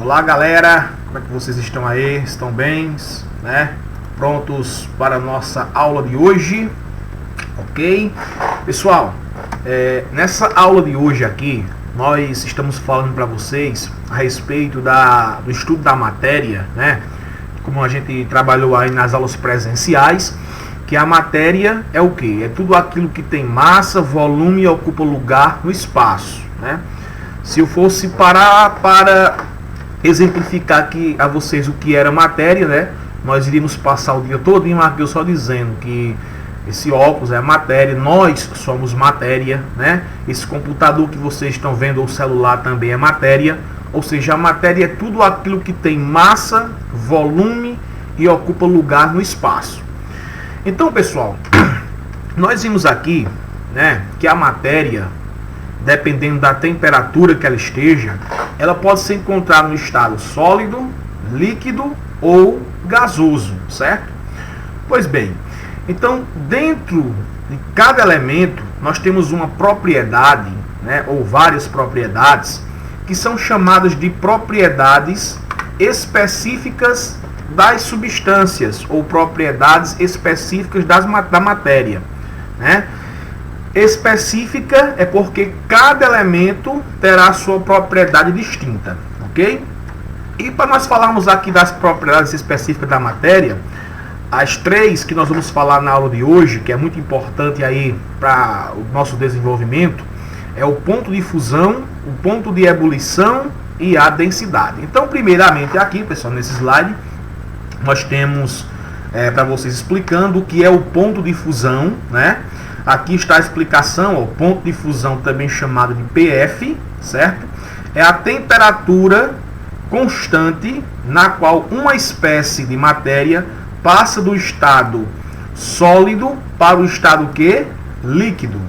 Olá galera, como é que vocês estão aí? Estão bem, né? Prontos para a nossa aula de hoje? Ok? Pessoal, nessa aula de hoje aqui, nós estamos falando para vocês a respeito do estudo da matéria, né? Como a gente trabalhou aí nas aulas presenciais, que a matéria é o que? É tudo aquilo que tem massa, volume e ocupa lugar no espaço, né? Se eu fosse parar para exemplificar aqui a vocês o que era matéria, né? Nós iríamos passar o dia todinho aqui eu só dizendo que esse óculos é matéria, nós somos matéria, né? Esse computador que vocês estão vendo, ou o celular, também é matéria. Ou seja, a matéria é tudo aquilo que tem massa, volume e ocupa lugar no espaço. Então, pessoal, nós vimos aqui, né, que a matéria, dependendo da temperatura que ela esteja, ela pode ser encontrada no estado sólido, líquido ou gasoso, certo? Pois bem, então dentro de cada elemento nós temos uma propriedade, né, ou várias propriedades, que são chamadas de propriedades específicas das substâncias, ou propriedades específicas da matéria, né? Específica é porque cada elemento terá sua propriedade distinta, ok? E para nós falarmos aqui das propriedades específicas da matéria, as três que nós vamos falar na aula de hoje, que é muito importante aí para o nosso desenvolvimento, é o ponto de fusão, o ponto de ebulição e a densidade. Então, primeiramente aqui, pessoal, nesse slide, nós temos para vocês explicando o que é o ponto de fusão, né? Aqui está a explicação, o ponto de fusão, também chamado de PF, certo? É a temperatura constante na qual uma espécie de matéria passa do estado sólido para o estado que? Líquido.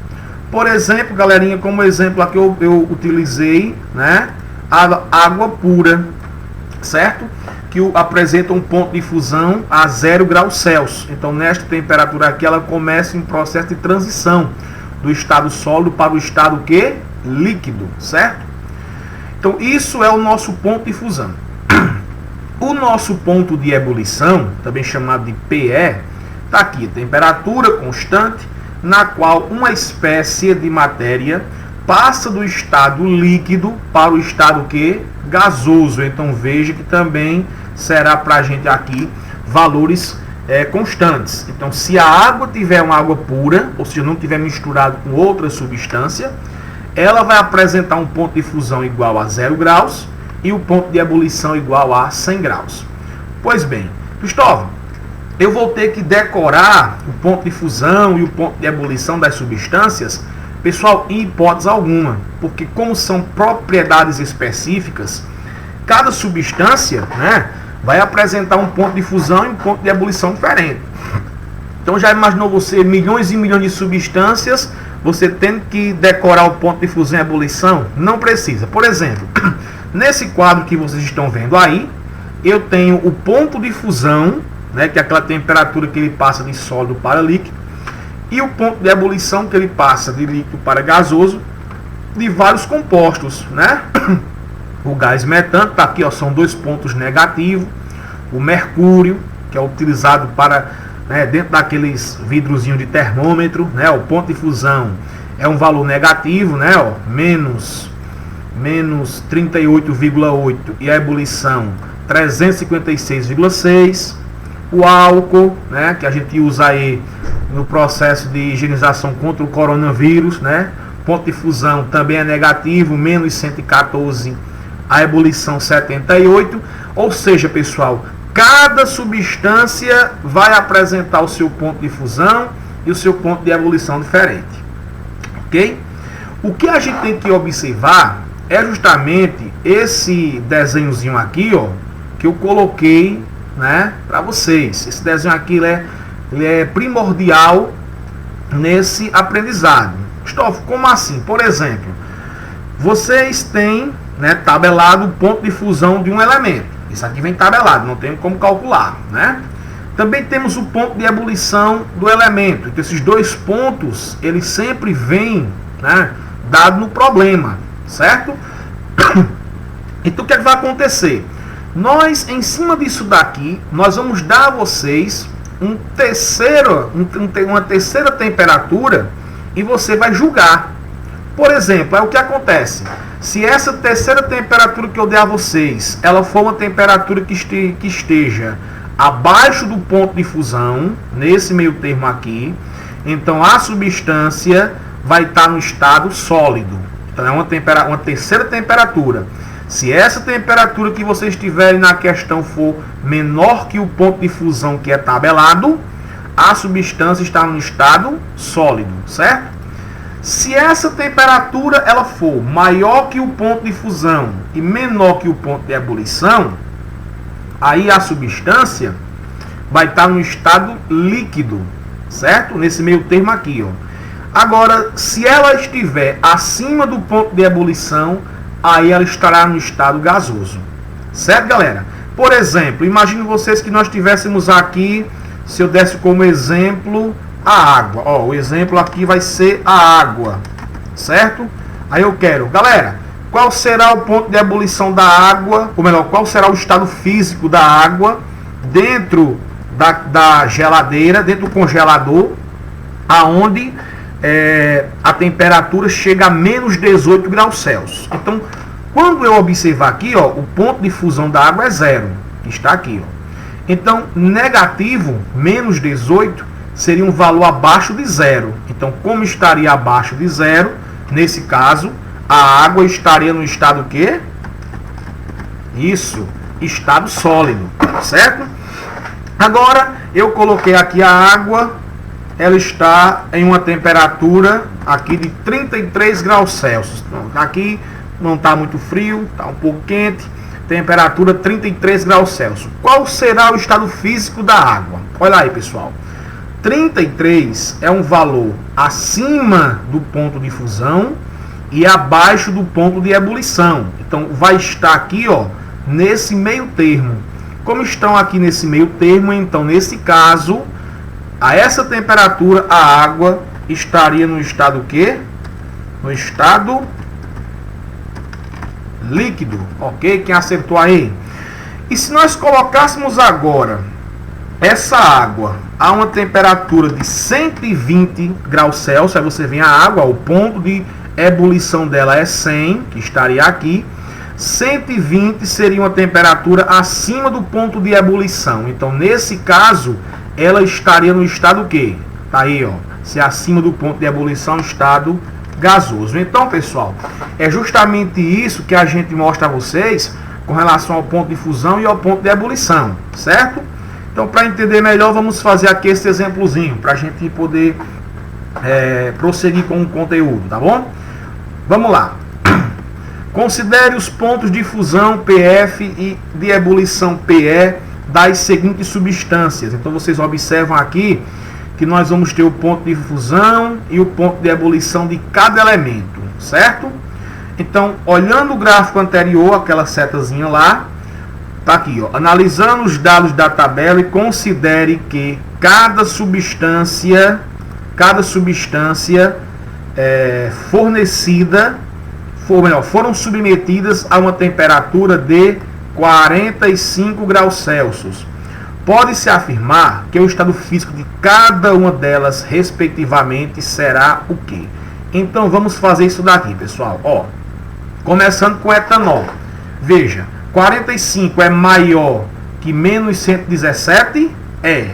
Por exemplo, galerinha, como exemplo aqui eu utilizei, né, a água pura, certo? Que apresenta um ponto de fusão a 0 graus Celsius. Então, nesta temperatura aqui, ela começa em processo de transição do estado sólido para o estado que? Líquido, certo? Então, isso é o nosso ponto de fusão. O nosso ponto de ebulição, também chamado de PE, está aqui, temperatura constante, na qual uma espécie de matéria passa do estado líquido para o estado que? Gasoso. Então veja que também será para a gente aqui valores constantes. Então, se a água tiver uma água pura, ou seja, não tiver misturado com outra substância, ela vai apresentar um ponto de fusão igual a 0 graus e o ponto de ebulição igual a 100 graus. Pois bem, Cristóvão, eu vou ter que decorar o ponto de fusão e o ponto de ebulição das substâncias? Pessoal, em hipótese alguma, porque como são propriedades específicas, cada substância, né, vai apresentar um ponto de fusão e um ponto de ebulição diferente. Então já imaginou você, milhões e milhões de substâncias, você tendo que decorar o ponto de fusão e ebulição? Não precisa. Por exemplo, nesse quadro que vocês estão vendo aí, eu tenho o ponto de fusão, né, que é aquela temperatura que ele passa de sólido para líquido, e o ponto de ebulição que ele passa de líquido para gasoso, de vários compostos, né? O gás metano, tá aqui, ó, são dois pontos negativos. O mercúrio, que é utilizado para, né, dentro daqueles vidrozinhos de termômetro, né? O ponto de fusão é um valor negativo, né? Ó, menos 38,8 e a ebulição 356,6. O álcool, né, que a gente usa aí no processo de higienização contra o coronavírus, né? Ponto de fusão também é negativo, menos 114, a ebulição 78. Ou seja, pessoal, cada substância vai apresentar o seu ponto de fusão e o seu ponto de ebulição diferente, ok? O que a gente tem que observar é justamente esse desenhozinho aqui, ó, que eu coloquei, né, para vocês. Esse desenho aqui ele é primordial nesse aprendizado. Cristóvão, como assim? Por exemplo, vocês têm, né, tabelado o ponto de fusão de um elemento. Isso aqui vem tabelado, não tem como calcular, né? Também temos o ponto de ebulição do elemento. Então, esses dois pontos, eles sempre vêm, né, dado no problema, certo? Então o que é que vai acontecer? Nós, em cima disso daqui, nós vamos dar a vocês uma terceira temperatura e você vai julgar. Por exemplo, é o que acontece. Se essa terceira temperatura que eu der a vocês, ela for uma temperatura que esteja abaixo do ponto de fusão, nesse meio termo aqui, então a substância vai estar no estado sólido. Então é uma terceira temperatura. Se essa temperatura que vocês tiverem na questão for menor que o ponto de fusão que é tabelado, a substância está no estado sólido, certo? Se essa temperatura ela for maior que o ponto de fusão e menor que o ponto de ebulição, aí a substância vai estar no estado líquido, certo? Nesse meio termo aqui, ó. Agora, se ela estiver acima do ponto de ebulição, aí ela estará no estado gasoso, certo, galera? Por exemplo, imagine vocês que nós tivéssemos aqui, se eu desse como exemplo a água, ó, o exemplo aqui vai ser a água, certo? Aí eu quero, galera, qual será o ponto de ebulição da água, ou melhor, qual será o estado físico da água dentro da geladeira, dentro do congelador, aonde a temperatura chega a menos 18 graus Celsius. Então, quando eu observar aqui, ó, o ponto de fusão da água é 0, que está aqui, ó. Então, negativo, menos 18, seria um valor abaixo de 0. Então, como estaria abaixo de 0, nesse caso, a água estaria no estado o quê? Isso, estado sólido, certo? Agora, eu coloquei aqui a água, ela está em uma temperatura aqui de 33 graus Celsius. Aqui não está muito frio, está um pouco quente, temperatura 33 graus Celsius. Qual será o estado físico da água? Olha aí, pessoal. 33 é um valor acima do ponto de fusão e abaixo do ponto de ebulição. Então, vai estar aqui, ó, nesse meio termo. Como estão aqui nesse meio termo, então, nesse caso, a essa temperatura, a água estaria no estado o quê? No estado líquido, ok? Quem acertou aí? E se nós colocássemos agora essa água a uma temperatura de 120 graus Celsius, aí você vê a água, o ponto de ebulição dela é 100, que estaria aqui. 120 seria uma temperatura acima do ponto de ebulição. Então, nesse caso, ela estaria no estado o quê? Tá aí, ó. Se acima do ponto de ebulição, estado gasoso. Então, pessoal, é justamente isso que a gente mostra a vocês com relação ao ponto de fusão e ao ponto de ebulição, certo? Então, para entender melhor, vamos fazer aqui esse exemplozinho, para a gente poder prosseguir com o conteúdo, tá bom? Vamos lá. Considere os pontos de fusão PF e de ebulição PE das seguintes substâncias. Então, vocês observam aqui que nós vamos ter o ponto de fusão e o ponto de ebulição de cada elemento, certo? Então, olhando o gráfico anterior, aquela setazinha lá, tá aqui, ó, analisando os dados da tabela e considere que cada substância foram submetidas a uma temperatura de 45 graus Celsius. Pode-se afirmar que o estado físico de cada uma delas, respectivamente, será o quê? Então, vamos fazer isso daqui, pessoal. Ó, começando com etanol. Veja, 45 é maior que menos 117? É.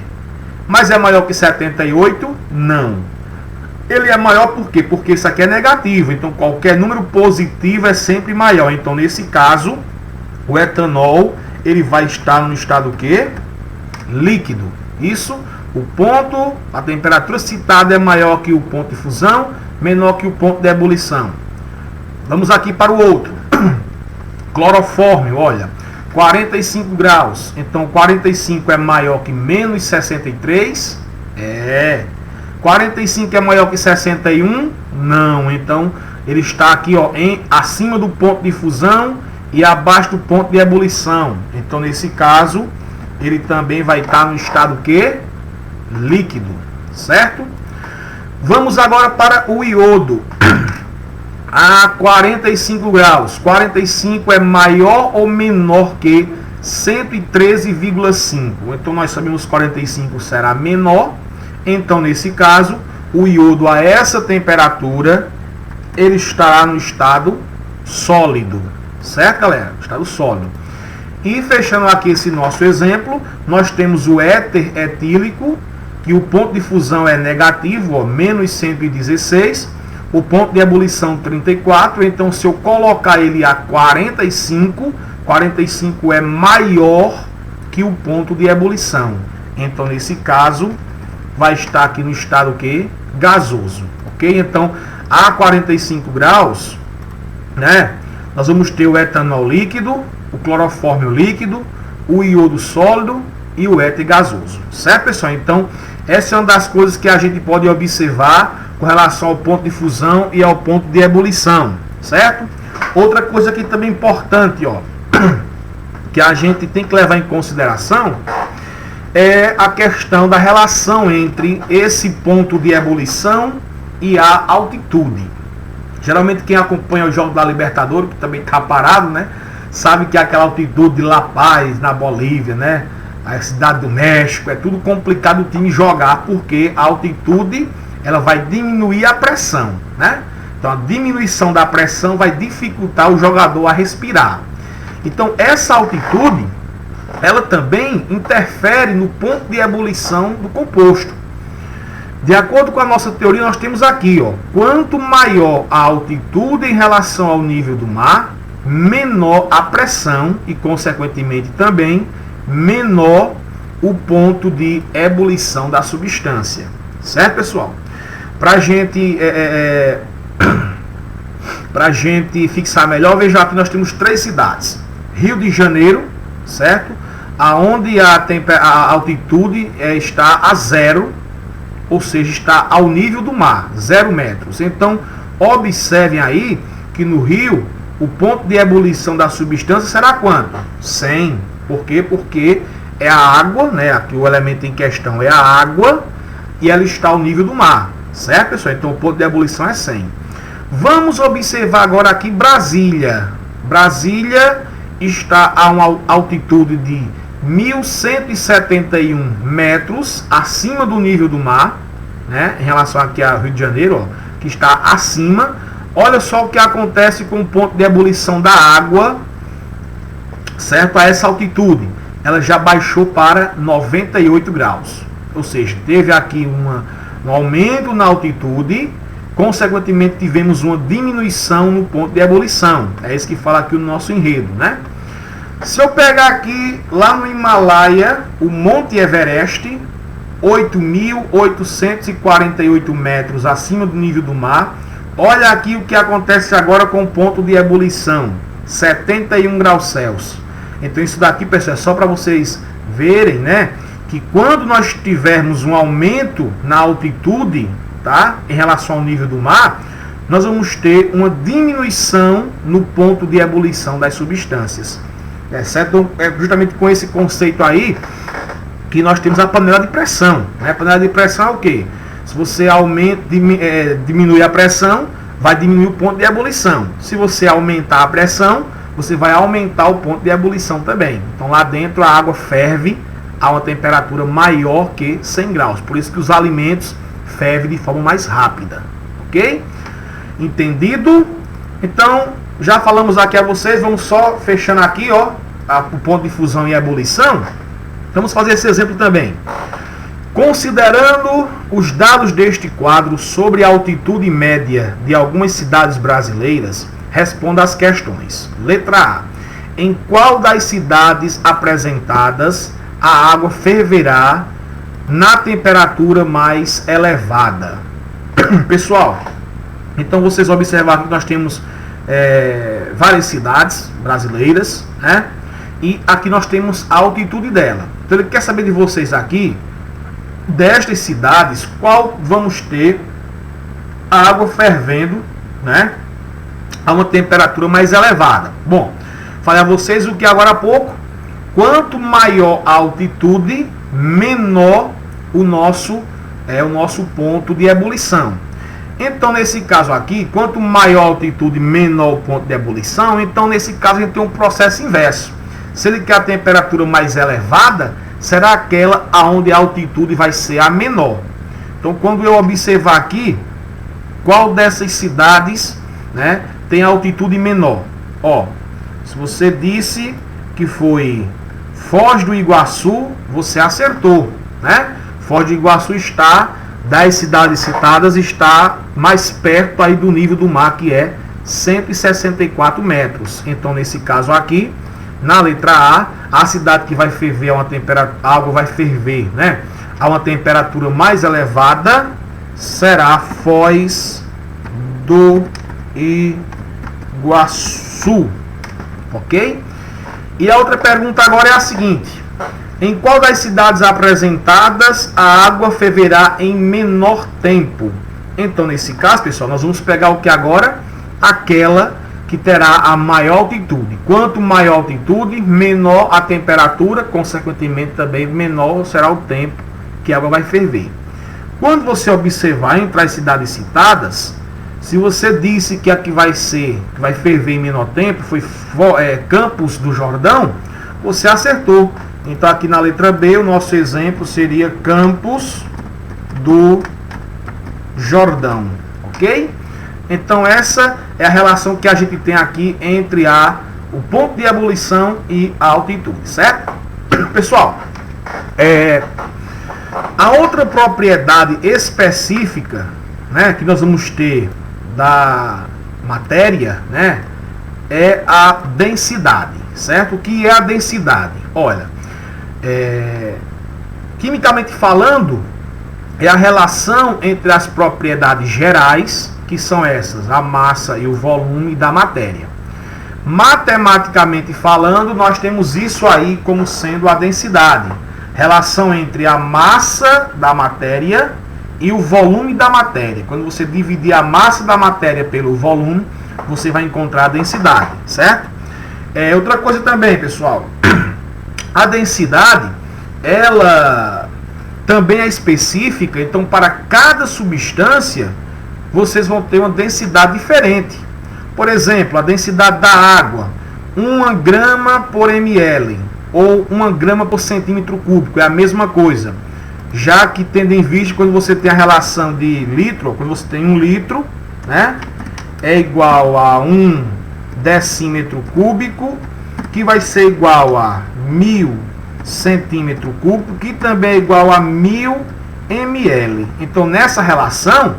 Mas é maior que 78? Não. Ele é maior por quê? Porque isso aqui é negativo. Então, qualquer número positivo é sempre maior. Então, nesse caso, o etanol, ele vai estar no estado o quê? Líquido. Isso, a temperatura citada é maior que o ponto de fusão, menor que o ponto de ebulição. Vamos aqui para o outro. Clorofórmio, olha, 45 graus. Então, 45 é maior que menos 63? É. 45 é maior que 61? Não. Então, ele está aqui, ó, acima do ponto de fusão e abaixo do ponto de ebulição. Então, nesse caso, ele também vai estar no estado que? Líquido, certo? Vamos agora para o iodo. a 45 graus. 45 é maior ou menor que 113,5. Então nós sabemos que 45 será menor. Então nesse caso, o iodo a essa temperatura, ele estará no estado sólido. Certo, galera? Estado sólido. E fechando aqui esse nosso exemplo, nós temos o éter etílico, que o ponto de fusão é negativo, ó, menos 116. O ponto de ebulição 34. Então, se eu colocar ele a 45, 45 é maior que o ponto de ebulição. Então, nesse caso, vai estar aqui no estado o quê? Gasoso. Ok? Então, a 45 graus, né, nós vamos ter o etanol líquido, o clorofórmio líquido, o iodo sólido e o éter gasoso. Certo, pessoal? Então, essa é uma das coisas que a gente pode observar com relação ao ponto de fusão e ao ponto de ebulição. Certo? Outra coisa aqui também importante, ó, que a gente tem que levar em consideração é a questão da relação entre esse ponto de ebulição e a altitude. Geralmente quem acompanha o jogo da Libertadores, que também está parado, né, sabe que aquela altitude de La Paz, na Bolívia, né, a cidade do México, é tudo complicado o time jogar, porque a altitude ela vai diminuir a pressão, né? Então a diminuição da pressão vai dificultar o jogador a respirar. Então essa altitude, ela também interfere no ponto de ebulição do composto. De acordo com a nossa teoria, nós temos aqui, ó, quanto maior a altitude em relação ao nível do mar, menor a pressão e, consequentemente, também menor o ponto de ebulição da substância. Certo, pessoal? Para a gente fixar melhor, veja aqui, nós temos 3 cidades. Rio de Janeiro, certo? Aonde a altitude está a 0, ou seja, está ao nível do mar, 0 metros. Então, observem aí que no Rio, o ponto de ebulição da substância será quanto? 100. Por quê? Porque é a água, né? Aqui o elemento em questão é a água e ela está ao nível do mar. Certo, pessoal? Então, o ponto de ebulição é 100. Vamos observar agora aqui Brasília. Brasília está a uma altitude de 1.171 metros acima do nível do mar, né, em relação aqui ao Rio de Janeiro, ó, que está acima. Olha só o que acontece com o ponto de ebulição da água, certo? A essa altitude, ela já baixou para 98 graus. Ou seja, teve aqui um aumento na altitude, consequentemente tivemos uma diminuição no ponto de ebulição. É isso que fala aqui o nosso enredo, né? Se eu pegar aqui, lá no Himalaia, o Monte Everest, 8.848 metros acima do nível do mar. Olha aqui o que acontece agora com o ponto de ebulição, 71 graus Celsius. Então isso daqui, pessoal, é só para vocês verem, né, que quando nós tivermos um aumento na altitude, tá, em relação ao nível do mar, nós vamos ter uma diminuição no ponto de ebulição das substâncias. Certo? É justamente com esse conceito aí que nós temos a panela de pressão, né? A panela de pressão é o quê? Se você diminui a pressão, vai diminuir o ponto de ebulição. Se você aumentar a pressão, você vai aumentar o ponto de ebulição também. Então lá dentro a água ferve a uma temperatura maior que 100 graus. Por isso que os alimentos fervem de forma mais rápida. Ok? Entendido? Então, já falamos aqui a vocês, vamos só fechando aqui, ó, o ponto de fusão e ebulição. Vamos fazer esse exemplo também. Considerando os dados deste quadro sobre a altitude média de algumas cidades brasileiras, responda às questões. Letra A. Em qual das cidades apresentadas a água ferverá na temperatura mais elevada? Pessoal, então vocês observaram que nós temos várias cidades brasileiras, né? E aqui nós temos a altitude dela. Então ele quer saber de vocês aqui, destas cidades, qual vamos ter a água fervendo, né, a uma temperatura mais elevada. Bom, falei a vocês o que agora há pouco, quanto maior a altitude, menor o nosso ponto de ebulição. Então, nesse caso aqui, quanto maior a altitude, menor o ponto de ebulição. Então, nesse caso, a gente tem um processo inverso. Se ele quer a temperatura mais elevada, será aquela onde a altitude vai ser a menor. Então, quando eu observar aqui, qual dessas cidades, né, tem a altitude menor? Ó, se você disse que foi Foz do Iguaçu, você acertou, né? Foz do Iguaçu está, das cidades citadas, está mais perto aí do nível do mar, que é 164 metros. Então, nesse caso aqui, na letra a cidade que vai ferver a uma temperatura, a água vai ferver, né, a uma temperatura mais elevada, será Foz do Iguaçu, ok? E a outra pergunta agora é a seguinte: em qual das cidades apresentadas a água ferverá em menor tempo? Então, nesse caso, pessoal, nós vamos pegar o que agora? Aquela que terá a maior altitude. Quanto maior a altitude, menor a temperatura, consequentemente também menor será o tempo que a água vai ferver. Quando você observar entre as cidades citadas, se você disse que a que vai ferver em menor tempo foi Campos do Jordão, você acertou. Então, aqui na letra B, o nosso exemplo seria Campos do Jordão, ok? Então, essa é a relação que a gente tem aqui entre o ponto de ebulição e a altitude, certo? Pessoal, a outra propriedade específica, né, que nós vamos ter da matéria, né, é a densidade, certo? O que é a densidade? Olha, quimicamente falando, é a relação entre as propriedades gerais, que são essas, a massa e o volume da matéria. Matematicamente falando, nós temos isso aí como sendo a densidade, relação entre a massa da matéria e o volume da matéria. Quando você dividir a massa da matéria pelo volume, você vai encontrar a densidade, certo? Outra coisa também, pessoal, a densidade, ela também é específica. Então, para cada substância, vocês vão ter uma densidade diferente. Por exemplo, a densidade da água, 1 grama por ml, ou 1 grama por centímetro cúbico, é a mesma coisa. Já que, tendo em vista, quando você tem a relação de litro, quando você tem 1 litro, né, é igual a 1 decímetro cúbico, que vai ser igual a 1000 centímetro cúbico, que também é igual a 1000 ml. Então, nessa relação,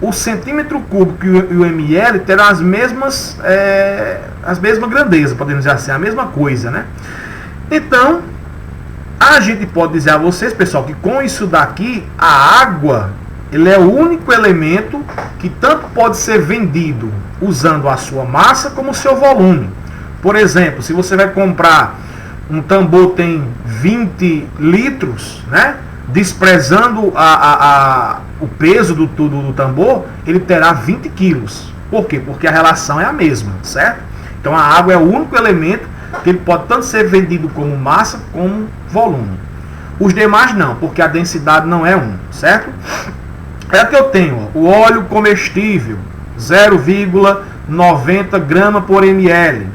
o centímetro cúbico e o ml terão as mesmas grandezas, podemos dizer assim, a mesma coisa, né? Então, a gente pode dizer a vocês, pessoal, que com isso daqui, a água, ele é o único elemento que tanto pode ser vendido usando a sua massa como o seu volume. Por exemplo, se você vai comprar um tambor tem 20 litros, né? Desprezando o peso do tambor, ele terá 20 quilos. Por quê? Porque a relação é a mesma, certo? Então, a água é o único elemento que ele pode tanto ser vendido como massa como volume. Os demais não, porque a densidade não é 1, certo? É que eu tenho, ó, o óleo comestível, 0,90 grama por ml.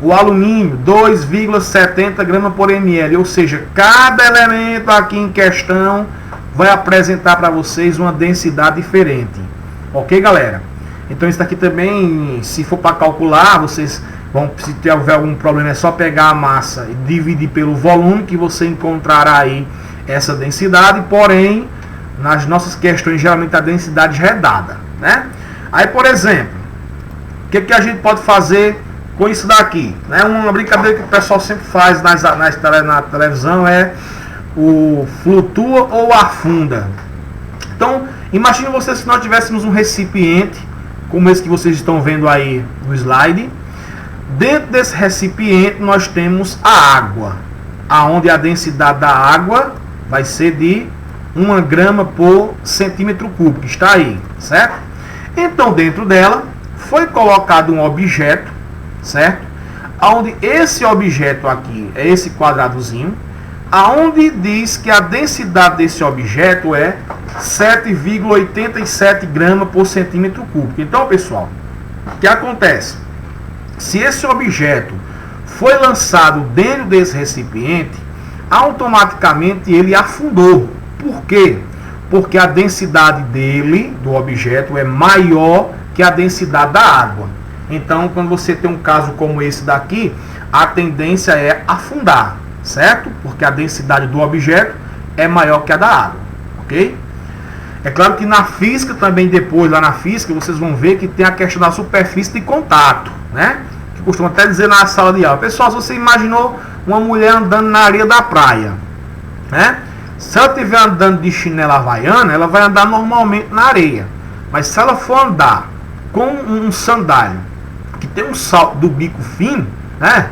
O alumínio, 2,70 grama por ml. Ou seja, cada elemento aqui em questão vai apresentar para vocês uma densidade diferente. Ok, galera? Então, isso daqui também, se for para calcular, vocês vão, se tiver algum problema, é só pegar a massa e dividir pelo volume, que você encontrará aí essa densidade. Porém, nas nossas questões, geralmente a densidade já é dada, né? Aí, por exemplo, o que a gente pode fazer com isso daqui, né? Uma brincadeira que o pessoal sempre faz na televisão é o flutua ou afunda. Então, imagine vocês se nós tivéssemos um recipiente, como esse que vocês estão vendo aí no slide. Dentro desse recipiente nós temos a água, aonde a densidade da água vai ser de 1 grama por centímetro cúbico, está aí, certo? Então, dentro dela foi colocado um objeto, certo? Aonde esse objeto aqui é esse quadradozinho, aonde diz que a densidade desse objeto é 7,87 gramas por centímetro cúbico. Então, pessoal, o que acontece? Se esse objeto foi lançado dentro desse recipiente, automaticamente ele afundou. Por quê? Porque a densidade dele, do objeto, é maior que a densidade da água. Então, quando você tem um caso como esse daqui, a tendência é afundar, certo? Porque a densidade do objeto é maior que a da água, ok? É claro que na física também, depois lá na física, vocês vão ver que tem a questão da superfície de contato, né? Que costuma até dizer na sala de aula. Pessoal, se você imaginou uma mulher andando na areia da praia, né? Se ela estiver andando de chinela havaiana, ela vai andar normalmente na areia. Mas se ela for andar com um sandália que tem um salto do bico fino, né?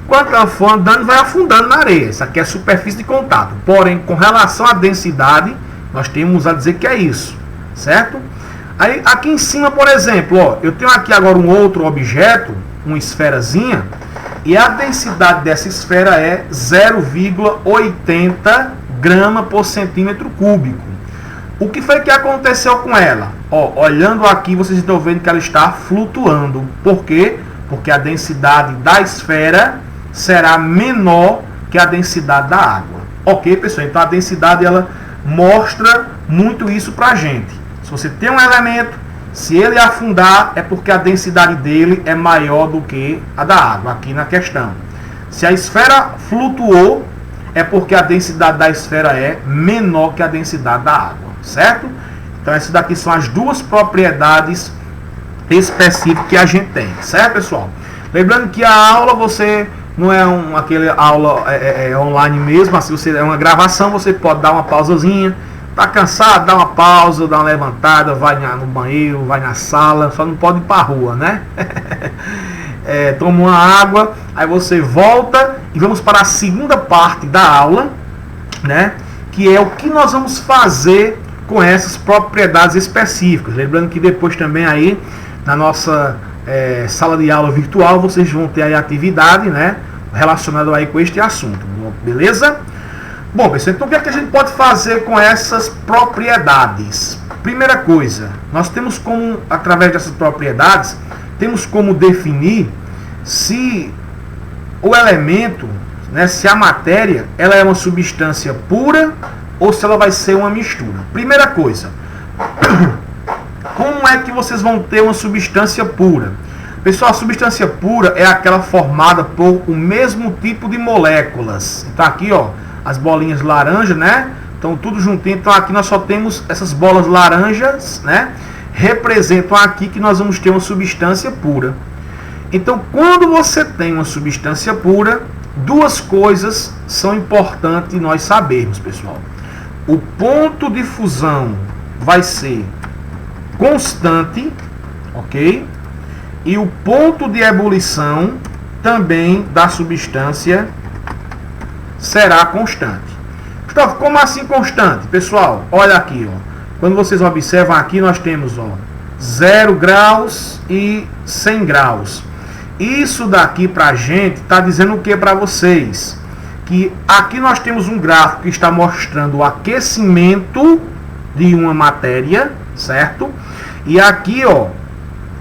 Quando ela for andando, vai afundando na areia. Isso aqui é superfície de contato. Porém, com relação à densidade, nós temos a dizer que é isso, certo? Aí, aqui em cima, por exemplo, ó, eu tenho aqui agora um outro objeto, uma esferazinha, e a densidade dessa esfera é 0,80 grama por centímetro cúbico. O que foi que aconteceu com ela? Ó, olhando aqui, vocês estão vendo que ela está flutuando. Por quê? Porque a densidade da esfera será menor que a densidade da água. Ok, pessoal? Então a densidade ela mostra muito isso pra gente. Se você tem um elemento, se ele afundar, é porque a densidade dele é maior do que a da água, aqui na questão. Se a esfera flutuou, é porque a densidade da esfera é menor que a densidade da água, certo? Então essas daqui são as duas propriedades específicas que a gente tem, certo, pessoal? Lembrando que a aula você não é aquele aula online mesmo, assim, você é uma gravação, você pode dar uma pausazinha, tá cansado, dá uma pausa, dá uma levantada, vai no banheiro, vai na sala, só não pode ir para a rua, né? Toma uma água, aí você volta e vamos para a segunda parte da aula, né? Que é o que nós vamos fazer com essas propriedades específicas. Lembrando que depois também aí na nossa sala de aula virtual vocês vão ter aí atividade, né? Relacionada aí com este assunto, beleza? Bom, pessoal, então o que é que a gente pode fazer com essas propriedades? Primeira coisa, nós temos como, através dessas propriedades, temos como definir se o elemento, né, se a matéria, ela é uma substância pura ou se ela vai ser uma mistura. Primeira coisa, como é que vocês vão ter uma substância pura? Pessoal, a substância pura é aquela formada por o mesmo tipo de moléculas. Então aqui, ó, as bolinhas laranja, né? Então tudo juntinho. Então aqui nós só temos essas bolas laranjas, né? Representam aqui que nós vamos ter uma substância pura. Então, quando você tem uma substância pura, duas coisas são importantes nós sabermos, pessoal. O ponto de fusão vai ser constante, ok? E o ponto de ebulição também da substância será constante. Então, como assim constante? Pessoal, olha aqui, ó. Quando vocês observam aqui, nós temos, ó, 0 graus e 100 graus. Isso daqui pra gente está dizendo o que para vocês? Que aqui nós temos um gráfico que está mostrando o aquecimento de uma matéria, certo? E aqui, ó,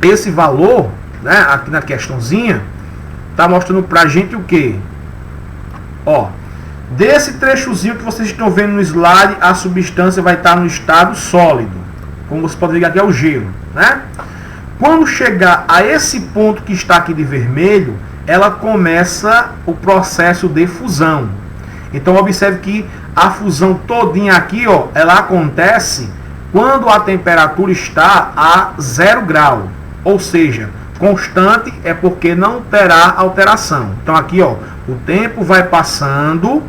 esse valor, né, aqui na questãozinha, está mostrando pra gente o que? Ó, desse trechozinho que vocês estão vendo no slide, a substância vai estar no estado sólido. Como você pode ver aqui é o gelo, né? Quando chegar a esse ponto que está aqui de vermelho, ela começa o processo de fusão. Então observe que a fusão todinha aqui, ó, ela acontece quando a temperatura está a 0 grau. Ou seja, constante é porque não terá alteração. Então aqui, ó, o tempo vai passando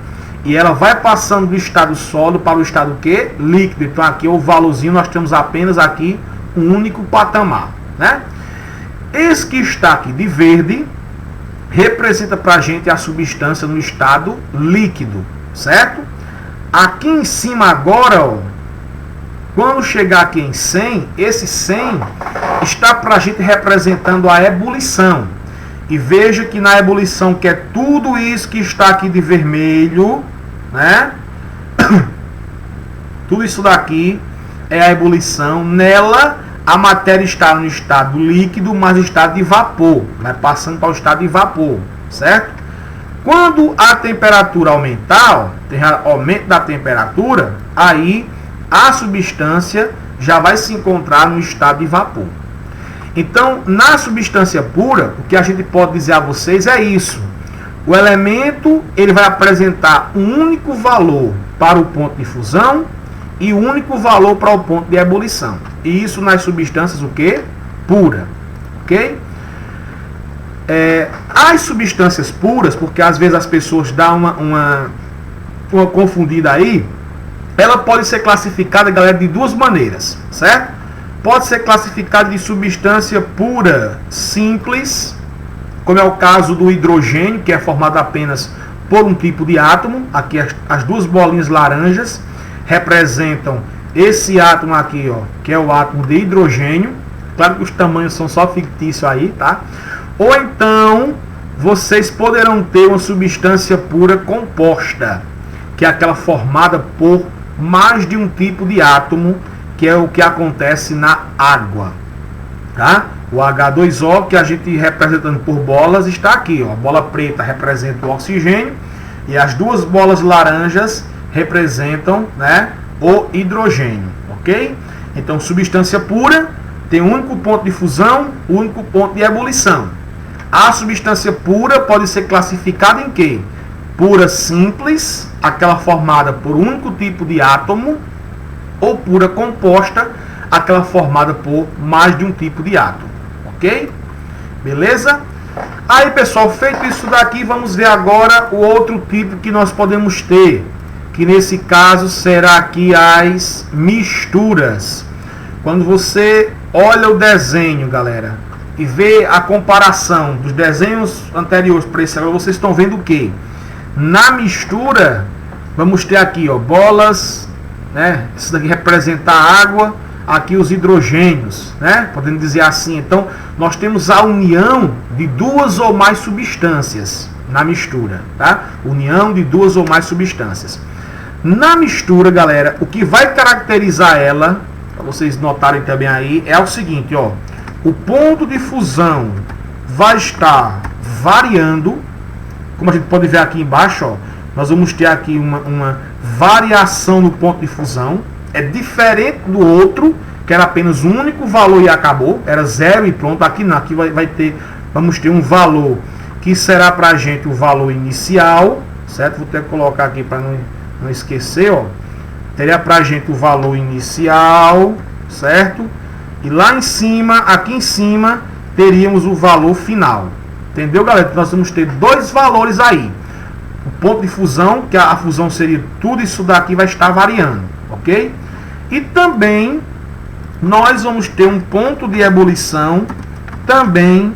e ela vai passando do estado sólido para o estado que? Líquido. Então aqui o valorzinho nós temos apenas aqui um único patamar, né? Esse que está aqui de verde representa para a gente a substância no estado líquido, certo? Aqui em cima agora, ó, quando chegar aqui em 100, esse 100 está para a gente representando a ebulição. E veja que na ebulição, que é tudo isso que está aqui de vermelho, né? Tudo isso daqui é a ebulição. Nela, a matéria está no estado líquido, mas estado de vapor, vai passando para o estado de vapor, certo? Quando a temperatura aumentar, tem aumento da temperatura, aí a substância já vai se encontrar no estado de vapor. Então, na substância pura, o que a gente pode dizer a vocês é isso. O elemento ele vai apresentar um único valor para o ponto de fusão e um único valor para o ponto de ebulição. E isso nas substâncias o quê? Pura. Ok? As substâncias puras, porque às vezes as pessoas dão uma confundida aí, ela pode ser classificada, galera, de duas maneiras, certo? Pode ser classificada de substância pura simples, como é o caso do hidrogênio, que é formado apenas por um tipo de átomo. Aqui as duas bolinhas laranjas representam esse átomo aqui, ó, que é o átomo de hidrogênio. Claro que os tamanhos são só fictícios aí, tá? Ou então, vocês poderão ter uma substância pura composta, que é aquela formada por mais de um tipo de átomo, que é o que acontece na água, tá? O H2O, que a gente representando por bolas, está aqui, ó. A bola preta representa o oxigênio e as duas bolas laranjas representam, né, o hidrogênio, ok? Então, substância pura tem um único ponto de fusão, um único ponto de ebulição. A substância pura pode ser classificada em quê? Pura simples, aquela formada por um único tipo de átomo, ou pura composta, aquela formada por mais de um tipo de átomo. Ok? Beleza? Aí, pessoal, feito isso daqui, vamos ver agora o outro tipo que nós podemos ter, que nesse caso será aqui as misturas. Quando você olha o desenho, galera, e vê a comparação dos desenhos anteriores para esse agora, vocês estão vendo o que? Na mistura, vamos ter aqui, ó, bolas, né? Isso daqui representa a água, aqui os hidrogênios, né? Podendo dizer assim. Então, nós temos a união de duas ou mais substâncias na mistura, tá? União de duas ou mais substâncias. Na mistura, galera, o que vai caracterizar ela, para vocês notarem também aí, é o seguinte, ó. O ponto de fusão vai estar variando, como a gente pode ver aqui embaixo, ó. Nós vamos ter aqui uma variação no ponto de fusão. É diferente do outro, que era apenas um único valor e acabou, era zero e pronto. Aqui não, aqui vamos ter um valor que será para a gente o valor inicial, certo? Vou ter que colocar aqui para não esquecer, ó. Teria para a gente o valor inicial, certo? E lá em cima, aqui em cima, teríamos o valor final. Entendeu, galera? Nós vamos ter dois valores aí. O ponto de fusão, que a fusão seria tudo isso daqui, vai estar variando, ok? E também nós vamos ter um ponto de ebulição também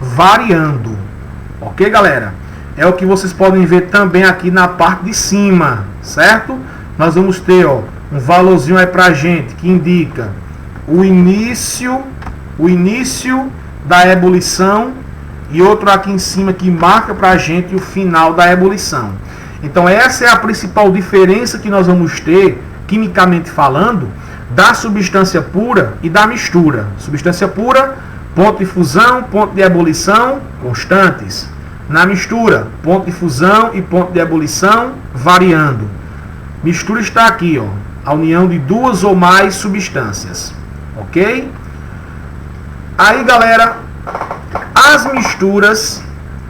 variando, ok, galera? É o que vocês podem ver também aqui na parte de cima, certo? Nós vamos ter, ó, um valorzinho aí pra gente que indica o início da ebulição e outro aqui em cima que marca pra gente o final da ebulição. Então essa é a principal diferença que nós vamos ter, quimicamente falando, da substância pura e da mistura. Substância pura, ponto de fusão, ponto de ebulição constantes. Na mistura, ponto de fusão e ponto de ebulição variando. Mistura está aqui, ó, a união de duas ou mais substâncias. Ok? Aí, galera, as misturas,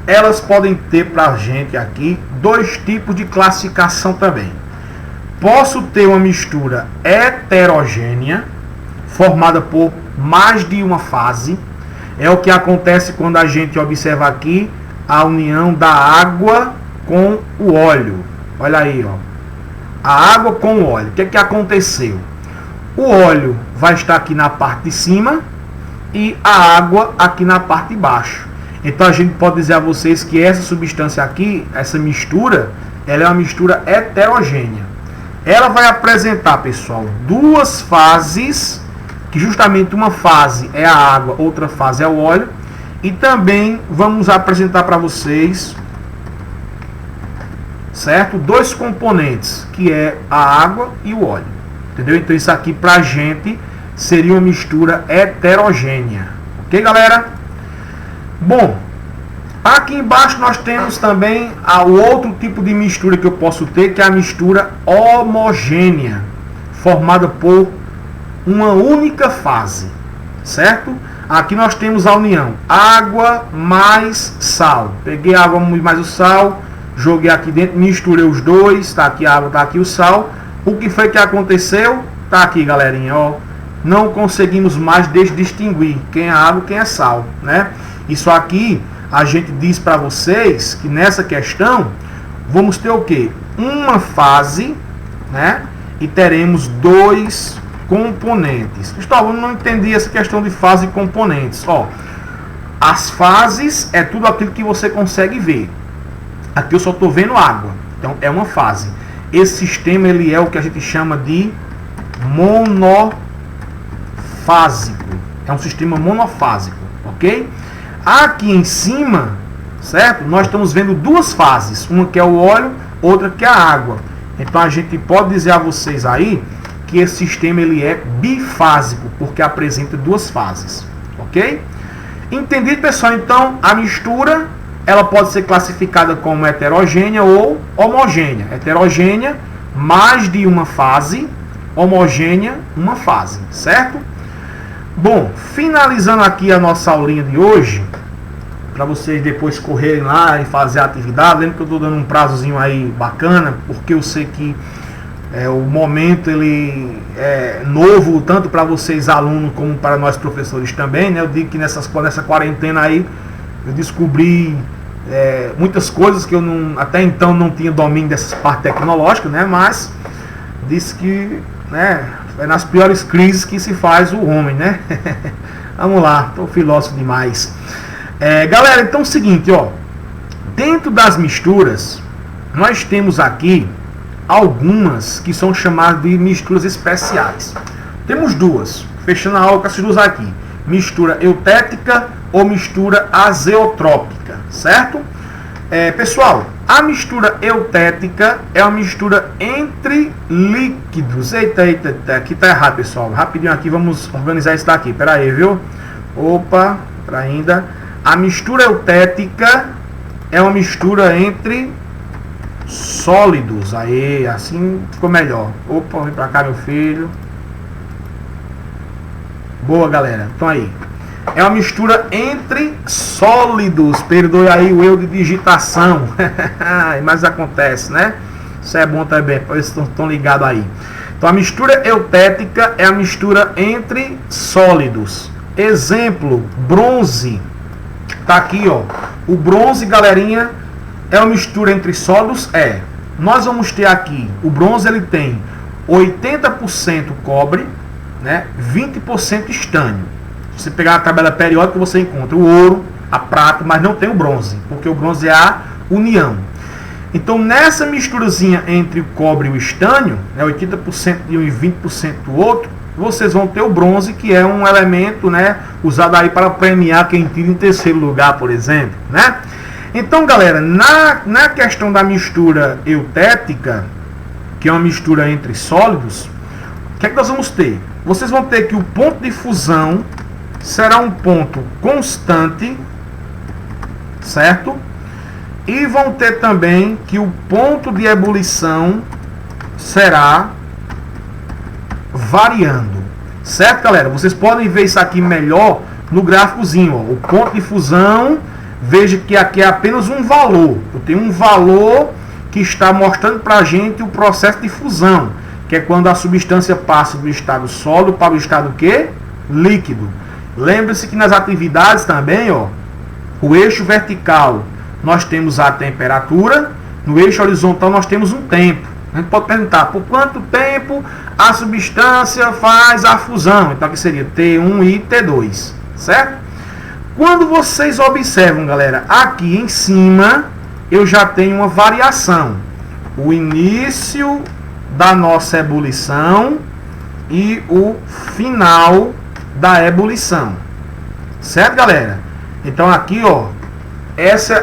elas podem ter pra gente aqui dois tipos de classificação também. Posso ter uma mistura heterogênea, formada por mais de uma fase. É o que acontece quando a gente observa aqui a união da água com o óleo. Olha aí, ó. A água com o óleo. O que é que aconteceu? O óleo vai estar aqui na parte de cima e a água aqui na parte de baixo. Então a gente pode dizer a vocês que essa substância aqui, essa mistura, ela é uma mistura heterogênea. Ela vai apresentar, pessoal, duas fases, que justamente uma fase é a água, outra fase é o óleo. E também vamos apresentar para vocês, certo? Dois componentes, que é a água e o óleo. entendeu? Então isso aqui pra gente seria uma mistura heterogênea, ok, galera? Bom, aqui embaixo nós temos também o outro tipo de mistura que eu posso ter, que é a mistura homogênea, formada por uma única fase, certo? Aqui nós temos a união água mais sal. Peguei a água mais o sal, joguei aqui dentro, misturei os dois, tá aqui a água, tá aqui o sal. O que foi que aconteceu? Tá aqui, galerinha, ó. Não conseguimos mais distinguir quem é água e quem é sal, né? Isso aqui a gente diz para vocês que nessa questão vamos ter o quê? Uma fase, né? E teremos dois componentes. Cristóvão, não entendi essa questão de fase e componentes. Ó, as fases é tudo aquilo que você consegue ver. Aqui eu só estou vendo água, então é uma fase. Esse sistema ele é o que a gente chama de monofásico. É um sistema monofásico, ok? Aqui em cima, certo? Nós estamos vendo duas fases, uma que é o óleo, outra que é a água. Então a gente pode dizer a vocês aí que esse sistema ele é bifásico, porque apresenta duas fases, ok? Entendido, pessoal? Então a mistura ela pode ser classificada como heterogênea ou homogênea. Heterogênea, mais de uma fase, homogênea, uma fase, certo? Bom, finalizando aqui a nossa aulinha de hoje, para vocês depois correrem lá e fazer a atividade. Lembra que eu estou dando um prazozinho aí bacana, porque eu sei que o momento ele é novo, tanto para vocês alunos como para nós professores também, né? Eu digo que nessa quarentena aí eu descobri muitas coisas que eu até então não tinha domínio dessas partes tecnológicas, né? Mas disse que, né, é nas piores crises que se faz o homem, né? Vamos lá, estou filósofo demais. Galera, então é o seguinte, ó, dentro das misturas nós temos aqui algumas que são chamadas de misturas especiais. Temos duas, fechando a aula com essas duas aqui: mistura eutética ou mistura azeotrópica, certo? Pessoal, a mistura eutética é uma mistura entre líquidos. Eita, aqui tá errado, pessoal. Rapidinho aqui, vamos organizar isso daqui. Pera aí, viu? Opa, para ainda. A mistura eutética é uma mistura entre sólidos. Aí, assim ficou melhor. Opa, vem pra cá, meu filho. Boa, galera. Então aí. É uma mistura entre sólidos. Perdoe aí o erro de digitação. Mas acontece, né? Isso é bom também, para vocês estão ligados aí. Então a mistura eutética é a mistura entre sólidos. Exemplo, bronze. Tá aqui, ó. O bronze, galerinha, é uma mistura entre sólidos? Nós vamos ter aqui, o bronze ele tem 80% cobre, né? 20% estânio. Se você pegar a tabela periódica, você encontra o ouro, a prata, mas não tem o bronze, porque o bronze é a união. Então, nessa misturazinha entre o cobre e o estânio, né, 80% de um e 20% do outro, vocês vão ter o bronze, que é um elemento, né, usado aí para premiar quem tira em terceiro lugar, por exemplo, né? Então, galera, na questão da mistura eutética, que é uma mistura entre sólidos, o que é que nós vamos ter? Vocês vão ter que o ponto de fusão será um ponto constante, certo? E vão ter também que o ponto de ebulição será variando, certo, galera? Vocês podem ver isso aqui melhor no gráficozinho, ó. O ponto de fusão, veja que aqui é apenas um valor. Eu tenho um valor que está mostrando para a gente o processo de fusão, que é quando a substância passa do estado sólido para o estado quê? Líquido. Lembre-se que nas atividades também, ó, o eixo vertical nós temos a temperatura, no eixo horizontal nós temos um tempo. A gente pode perguntar por quanto tempo a substância faz a fusão. Então aqui seria T1 e T2, certo? Quando vocês observam, galera, aqui em cima eu já tenho uma variação. O início da nossa ebulição e o final da ebulição, certo, galera? Então aqui, ó,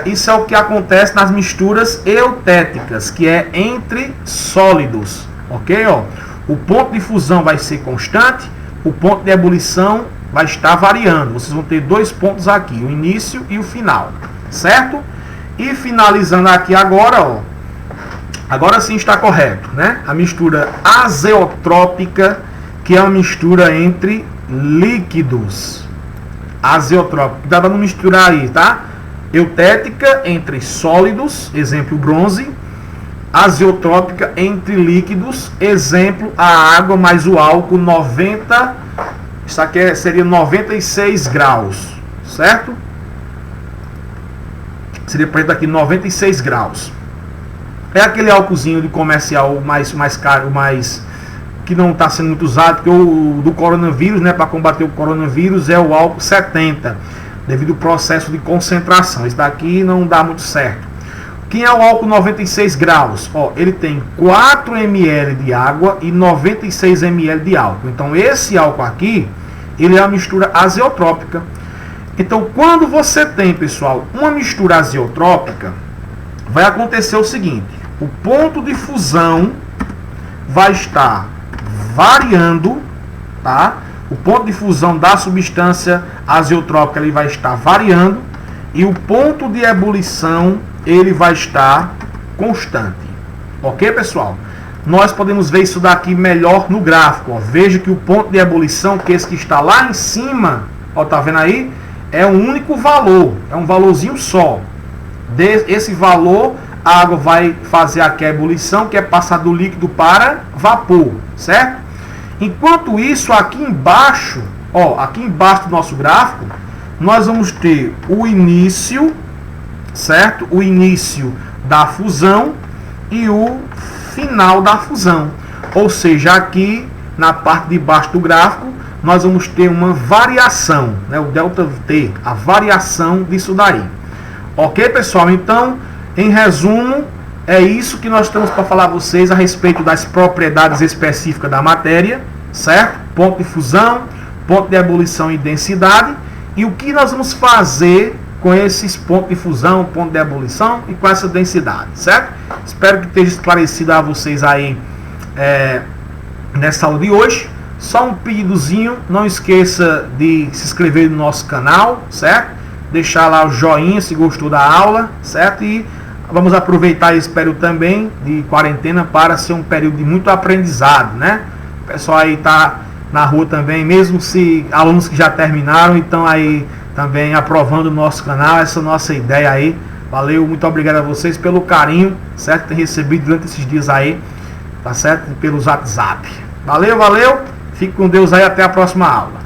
isso é o que acontece nas misturas eutéticas, que é entre sólidos, ok? Ó, O ponto de fusão vai ser constante, o ponto de ebulição vai estar variando. Vocês vão ter dois pontos aqui, o início e o final, certo? E finalizando aqui agora, ó, agora sim está correto, né? A mistura azeotrópica, que é uma mistura entre líquidos. Azeotrópica, dá para não misturar aí, tá? Eutética entre sólidos, exemplo bronze. Azeotrópica entre líquidos, exemplo a água mais o álcool 90, isso aqui seria 96 graus, certo? Seria para aqui 96 graus. É aquele álcoolzinho de comercial mais caro, mais que não está sendo muito usado, porque o do coronavírus, né, para combater o coronavírus é o álcool 70, devido ao processo de concentração. Isso daqui não dá muito certo. Quem é o álcool 96 graus? Ó, ele tem 4 ml de água e 96 ml de álcool. Então esse álcool aqui, ele é uma mistura azeotrópica. Então quando você tem, pessoal, uma mistura azeotrópica, vai acontecer o seguinte: o ponto de fusão vai estar variando, tá? O ponto de fusão da substância azeotrópica ele vai estar variando e o ponto de ebulição ele vai estar constante. Ok, pessoal? Nós podemos ver isso daqui melhor no gráfico. Ó. Veja que o ponto de ebulição, que esse que está lá em cima, ó, tá vendo aí? É um único valor, é um valorzinho só. Esse valor, a água vai fazer aqui a ebulição, que é passar do líquido para vapor, certo? Enquanto isso, aqui embaixo, ó, aqui embaixo do nosso gráfico, nós vamos ter o início, certo? O início da fusão e o final da fusão. Ou seja, aqui na parte de baixo do gráfico, nós vamos ter uma variação, né? O ΔT, a variação disso daí. Ok, pessoal? Então, em resumo, é isso que nós temos para falar a vocês a respeito das propriedades específicas da matéria, certo? Ponto de fusão, ponto de ebulição e densidade. E o que nós vamos fazer com esses pontos de fusão, ponto de ebulição e com essa densidade, certo? Espero que esteja esclarecido a vocês aí nessa aula de hoje. Só um pedidozinho, não esqueça de se inscrever no nosso canal, certo? Deixar lá o joinha se gostou da aula, certo? E vamos aproveitar esse período também de quarentena para ser um período de muito aprendizado, né? O pessoal aí tá na rua também, mesmo se alunos que já terminaram, então aí também aprovando o nosso canal, essa nossa ideia aí. Valeu, muito obrigado a vocês pelo carinho, certo? Tem recebido durante esses dias aí, tá certo? Pelos WhatsApp. Valeu, valeu. Fique com Deus aí, até a próxima aula.